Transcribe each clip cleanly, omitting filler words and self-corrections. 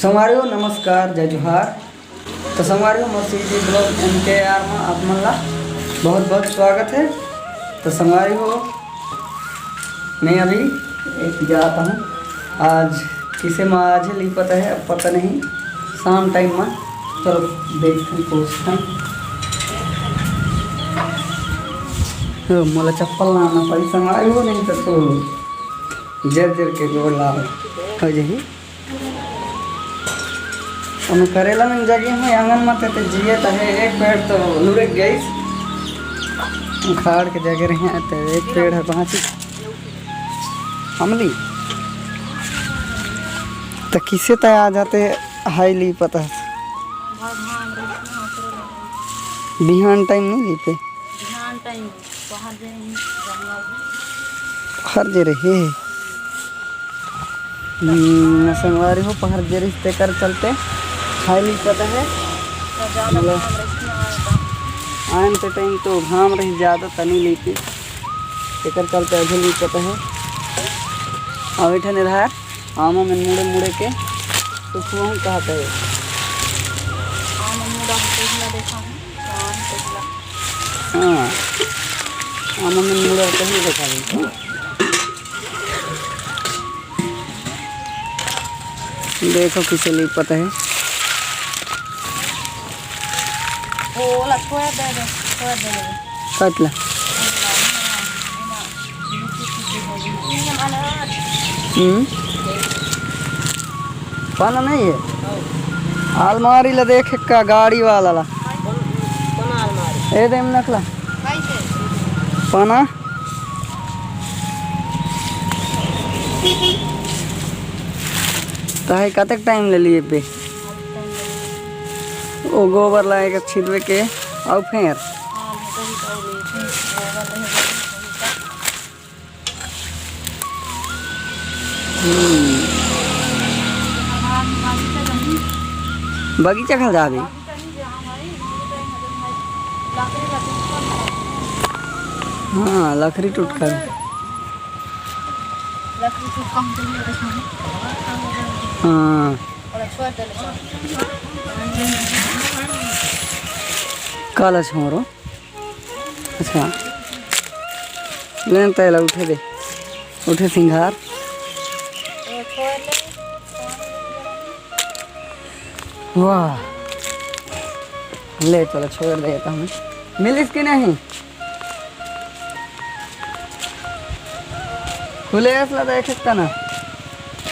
संगवारियों नमस्कार जय जोहार। तो संगवारियों मसीजी ब्लॉग MKR में आप मन ला बहुत बहुत स्वागत है। तो संगवारियों मैं अभी एक जाता हूँ आज किसे में आज ली पता है अब पता नहीं शाम टाइम में चलो देखते पूछते तो मोला चप्पल लाना पड़ी संगवारियों नहीं तो जर जर के गोड़ ला हो जाही हम करेला में जगह में आंगन मत तो जिए तो है एक पेड़ तो लुढ़क गई खाड़ के जगह रहे तो एक पेड़ है कहाँ हमली तो किसे तय आ जाते हाईली पता बिहान टाइम नहीं ली पे हर जे रहे संगवारी हो पहर जे रिश्ते कर चलते हाईली पता है मतलब आन पे टाइम तो घाम रही ज़्यादा तनी लेती तेकर चलते अभी ली पता है अवेठन रहा आमा में मुड़े मुड़े के तो हूँ कहते है हाँ आमा में मुड़ा कहीं देखा देखो किसे लिए पता है कटला पाना नहीं है अलमारी ला देख का गाड़ी वाला ला ए देम नखला पाना तो है कतक टाइम ले लिए पे ओ गोबर लाएगा छिड़वे के और फिर बगीचा खा जाबे हाँ लकड़ी टूट कर हाँ काला छोरो अच्छा लेन तैला उठे दे उठे सिंघार वाह ले चलो छोड़ देता हूँ मिलिस कि नहीं खुले असला देख सकता ना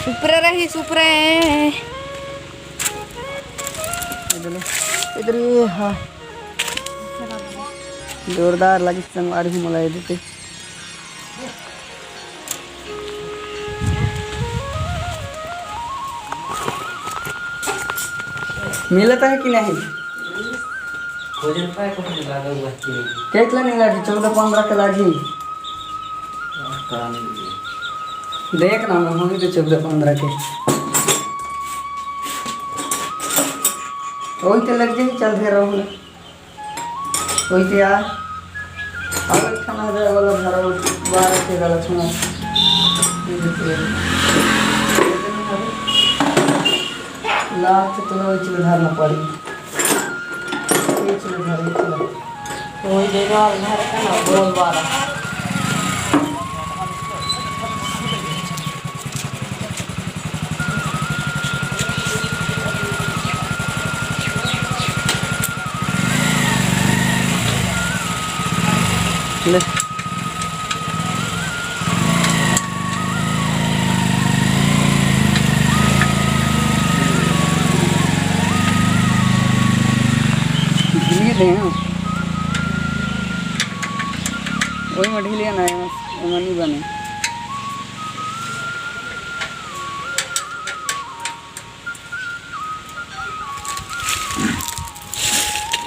सुपरे रही सुपरे इधर ये हाँ जोरदार लगी संगवारी ही मलाई देते मिलता है कि नहीं कितना नहीं लगी 14-15 के लगी देख ना मैं होंगे तो 14-15 के वही तो लग जाए चल फिर रहो वही तो यार अलग खाना जाए वाला भरा 12 के गलत सुना लाख तो वही चीज धरना पड़ी ये चीज धर वही देगा घर का ना बोल वाला ले वही मठी लिया ना नहीं बने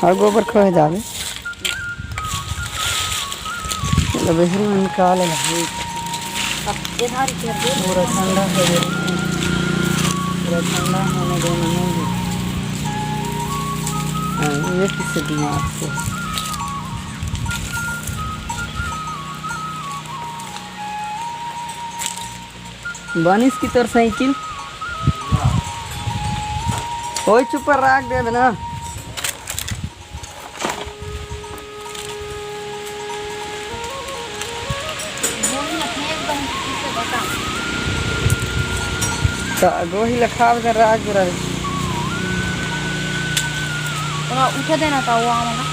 और गोबर खो जावे चलो बहरी में निकाल लगे पूरा ठंडा हो गया पूरा ठंडा होने देना नहीं हाँ ये किससे दिमाग से बानिस की तरह साइकिल ओए चुप पर राख दे ना। गोही लखाव दे राख दे रहे। थोड़ा उठे देना था वो आमना।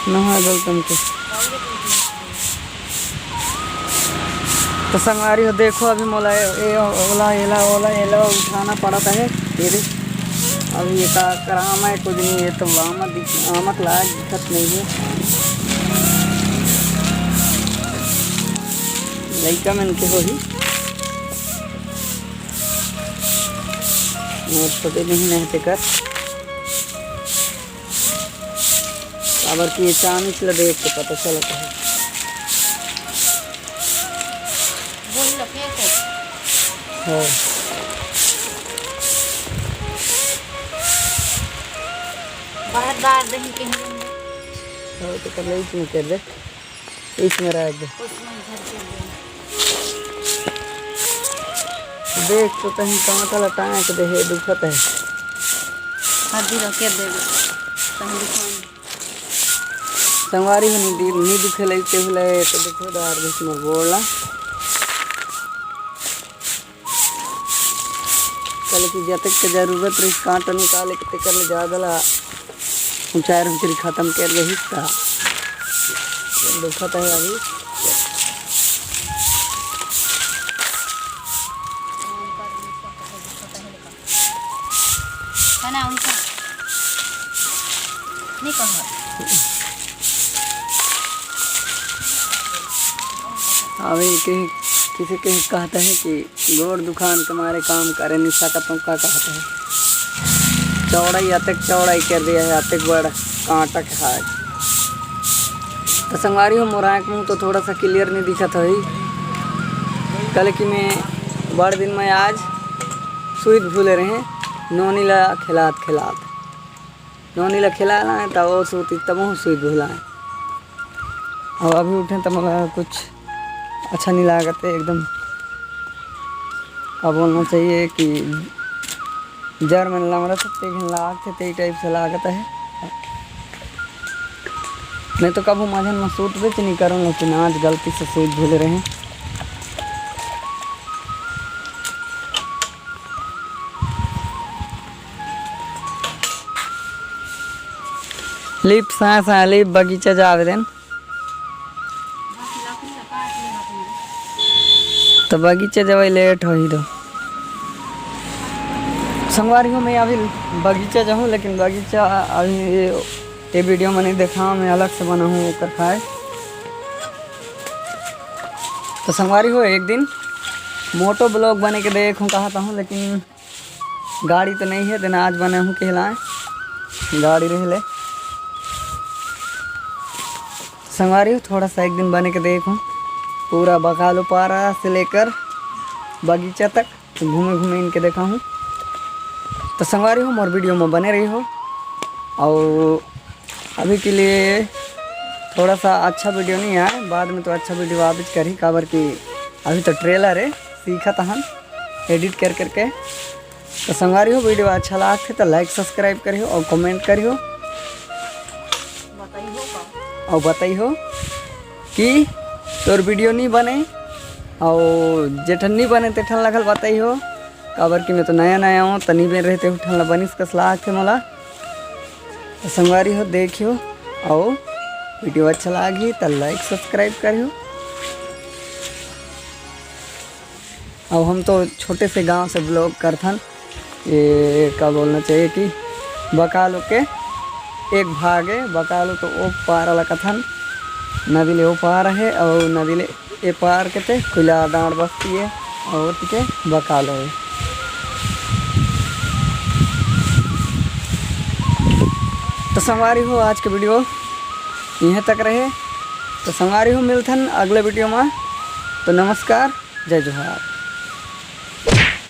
नहा गौतम के तो संगवारी हो देखो अभी मोला ये ओला एला ओला एला उठाना पड़ता है। ये देख अभी ये का करामा है कुछ नहीं, ये तो आमक लायक दिक्कत नहीं है। लड़का में इनके हो ही और छोटे नहीं नहते कर अबर की चांद इसलिए देख के पता चलता है। हाँ बाहर दही के हाँ तो कर ले इसमें कर दे, इसमें रख दे। देख तो कहीं कहाँ का लटाए के दे दुखत है। हल्दी रखे दे कहीं दिखाऊं संगवारी हो नहीं दुखे लगते हुए तो देखो दार देख मर बोला कल की जब तक जरूरत रही कांटा निकाले के कर ले ज्यादा ला ऊंचाई हम खत्म कर ले हिस्सा दुखत है अभी। है ना उनका नहीं कहा अभी किसी के कहता है कि गोर दुकान के मारे काम करे निशा का तुम का कहता है चौड़ाई अतक चौड़ाई कर दिया है अतक बड़ा कांटा है। तो संगवारी हो मोरा मुँह तो थोड़ा सा क्लियर नहीं दिखा था ही कल कि मैं बड़े दिन में आज स्वीट भूले रहे नोनी ला खिलात नोनी ला खिलाना है तब वो सूती तब वो स्वीट भूला है। और अभी उठे तो मतलब कुछ अच्छा नहीं लागत है एकदम। क्या बोलना चाहिए कि जर में लमरा सकते लाग थे ते टाइप से लागत है। नहीं तो कब माझन में सूट बेच नहीं करूँ लेकिन आज गलती से सूट भूल रहे हैं। लिप सा लिप बगीचा जावे देन तो बगीचे जब लेट हो ही दो संगवारी हूँ मैं अभी बगीचा जाऊँ लेकिन बगीचा अभी ये वीडियो में नहीं देखा मैं अलग से बना हूँ कर खाए। तो संगवारी हो एक दिन मोटो ब्लॉग बने के देखूँ कहता हूँ लेकिन गाड़ी तो नहीं है दिन आज बने हूँ कहलाएँ गाड़ी रह ले। संगवारी हो थोड़ा सा एक दिन बने के देखूँ पूरा बकालो पारा से लेकर बगीचा तक घूमे घूमे इनके देखा हूँ। तो संगवारी हो मोर वीडियो में बने रही हो और अभी के लिए थोड़ा सा अच्छा वीडियो नहीं आया बाद में तो अच्छा वीडियो वापस करी काबर की अभी तो ट्रेलर है सीखा था हम एडिट कर करके। तो संगवारी हो वीडियो अच्छा लागते तो लाइक सब्सक्राइब करियो और कमेंट करियो और बताइयो कि तोर वीडियो नहीं बने और जेठन नहीं बने तेठन लगल बताइयो काबर कि मैं तो नया हूँ तनी बेर रहते उठन बनिस कस लाग थे मोला। तो संगवारी हो देखियो और वीडियो अच्छा लागी तो लाइक सब्सक्राइब करियो। और हम तो छोटे से गांव से ब्लॉग करथन ये क्या बोलना चाहिए कि बकालो के एक भाग है बकालो तो वो पार वाला कथन नदी ले वो पार है और नदी ले ये पार के थे खुला डांड बस्ती है और के बकालो है। तो संगवारी हो आज के वीडियो यहीं तक रहे। तो संगवारी हो मिलथन अगले वीडियो में। तो नमस्कार जय जोहार।